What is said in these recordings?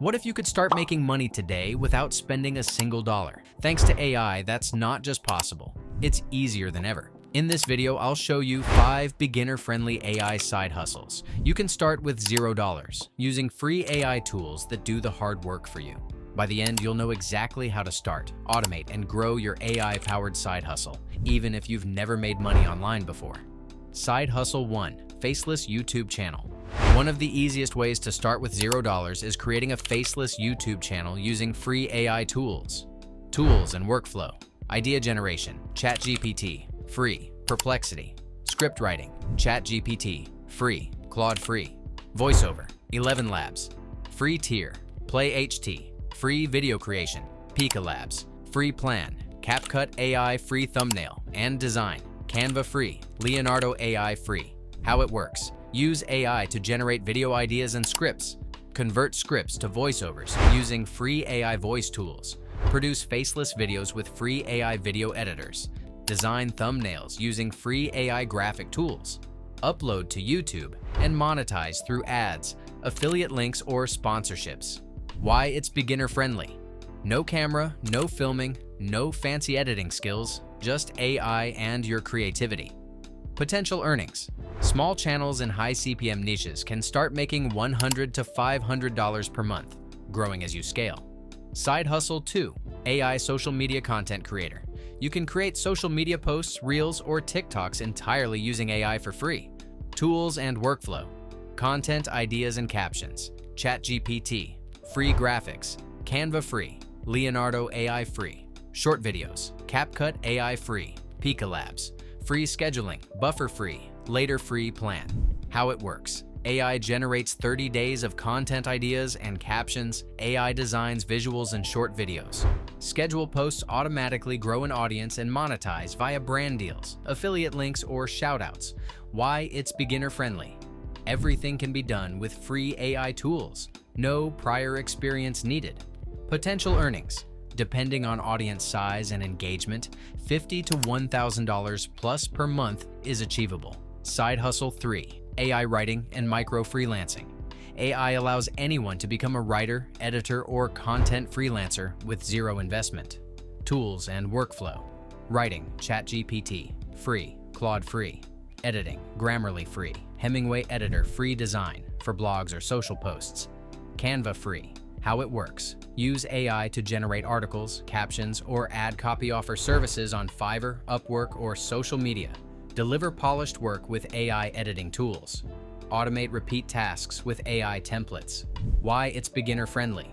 What if you could start making money today without spending a single dollar? Thanks to AI, that's not just possible, it's easier than ever. In this video, I'll show you 5 beginner-friendly AI side hustles. You can start with $0, using free AI tools that do the hard work for you. By the end, you'll know exactly how to start, automate, and grow your AI-powered side hustle, even if you've never made money online before. Side Hustle 1. Faceless YouTube Channel. One of the easiest ways to start with $0 is creating a faceless YouTube channel using free AI tools. Tools and workflow. Idea generation, ChatGPT, free. Perplexity. Script writing, ChatGPT, free. Claude free. Voiceover, ElevenLabs, free tier. PlayHT, free video creation, Pika Labs, free plan. CapCut AI, free thumbnail and design. Canva free. Leonardo AI free. How it works. Use AI to generate video ideas and scripts. Convert scripts to voiceovers using free AI voice tools. Produce faceless videos with free AI video editors. Design thumbnails using free AI graphic tools. Upload to YouTube and monetize through ads, affiliate links, or sponsorships. Why it's beginner friendly. No camera, no filming, no fancy editing skills, just AI and your creativity. Potential earnings. Small channels in high CPM niches can start making $100 to $500 per month, growing as you scale. Side Hustle 2. AI social media content creator. You can create social media posts, reels, or TikToks entirely using AI for free. Tools and workflow. Content, ideas, and captions. ChatGPT, free graphics. Canva free. Leonardo AI free. Short videos. CapCut AI free. Pika Labs, free scheduling. Buffer free. Later free plan. How it works. AI generates 30 days of content ideas and captions. AI designs visuals and short videos. Schedule posts automatically, grow an audience, and monetize via brand deals, affiliate links, or shoutouts. Why it's beginner friendly. Everything can be done with free AI tools. No prior experience needed. Potential earnings. Depending on audience size and engagement, $50 to $1,000 plus per month is achievable. Side Hustle 3. AI writing and micro freelancing. AI allows anyone to become a writer, editor, or content freelancer with zero investment. Tools and workflow. Writing, ChatGPT, free. Claude free. Editing, Grammarly free. Hemingway Editor, free design for blogs or social posts. Canva free. How it works. Use AI to generate articles, captions, or ad copy. Offer services on Fiverr, Upwork, or social media. Deliver polished work with AI editing tools. Automate repeat tasks with AI templates. Why it's beginner friendly.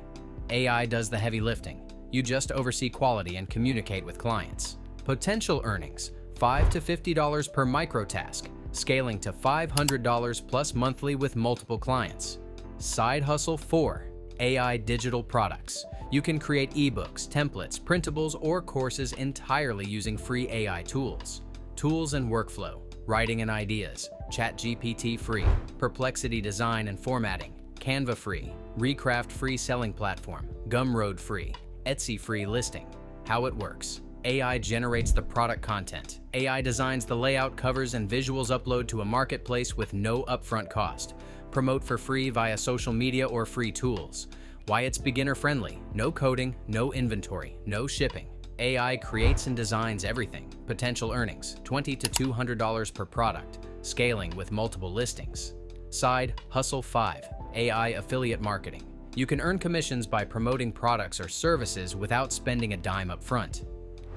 AI does the heavy lifting. You just oversee quality and communicate with clients. Potential earnings. $5 to $50 per micro task, scaling to $500 plus monthly with multiple clients. Side Hustle 4. AI digital products. You can create ebooks, templates, printables, or courses entirely using free AI tools. Tools and workflow. Writing and ideas. ChatGPT free. Perplexity design and formatting. Canva free. Recraft free selling platform. Gumroad free. Etsy free listing. How it works. AI generates the product content. AI designs the layout, covers, and visuals. Upload to a marketplace with no upfront cost. Promote for free via social media or free tools. Why it's beginner friendly. No coding, no inventory, no shipping. AI creates and designs everything. Potential earnings. $20 to $200 per product. Scaling with multiple listings. Side Hustle 5. AI affiliate marketing. You can earn commissions by promoting products or services without spending a dime up front.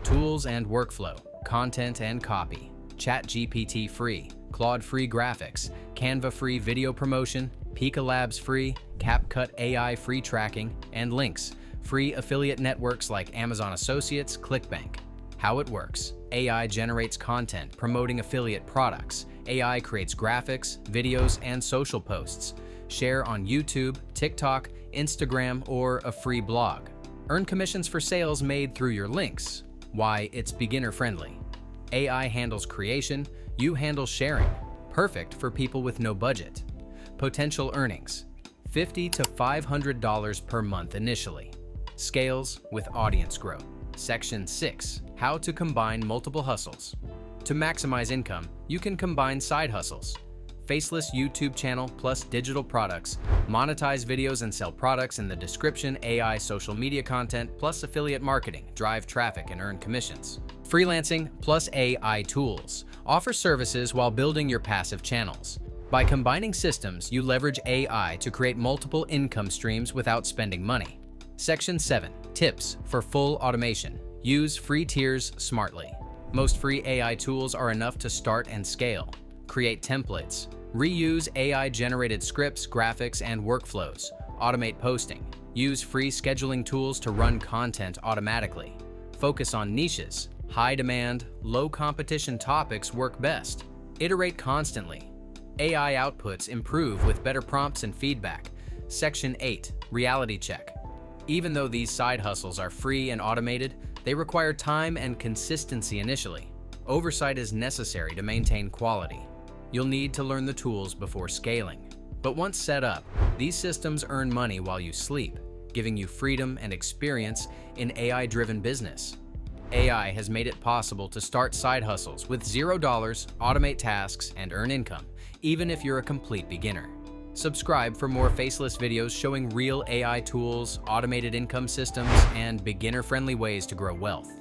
Tools and workflow. Content and copy. ChatGPT free. Claude free graphics. Canva free video promotion. Pika Labs free. CapCut AI free tracking and links. Free affiliate networks like Amazon Associates, ClickBank. How it works. AI generates content promoting affiliate products. AI creates graphics, videos, and social posts. Share on YouTube, TikTok, Instagram, or a free blog. Earn commissions for sales made through your links. Why it's beginner friendly. AI handles creation, you handle sharing. Perfect for people with no budget. Potential earnings. $50 to $500 per month initially. Scales with audience growth. Section 6. How to combine multiple hustles. To maximize income, you can combine side hustles. faceless YouTube channel plus digital products, monetize videos and sell products in the description, AI social media content plus affiliate marketing, drive traffic and earn commissions. Freelancing plus AI tools, offer services while building your passive channels. By combining systems, you leverage AI to create multiple income streams without spending money. Section 7. Tips for full automation. Use free tiers smartly. Most free AI tools are enough to start and scale. Create templates. Reuse AI-generated scripts, graphics, and workflows. Automate posting. Use free scheduling tools to run content automatically. Focus on niches. High-demand, low-competition topics work best. Iterate constantly. AI outputs improve with better prompts and feedback. Section 8. Reality check. Even though these side hustles are free and automated, they require time and consistency initially. Oversight is necessary to maintain quality. You'll need to learn the tools before scaling. But once set up, these systems earn money while you sleep, giving you freedom and experience in AI-driven business. AI has made it possible to start side hustles with $0, automate tasks, and earn income, even if you're a complete beginner. Subscribe for more faceless videos showing real AI tools, automated income systems, and beginner-friendly ways to grow wealth.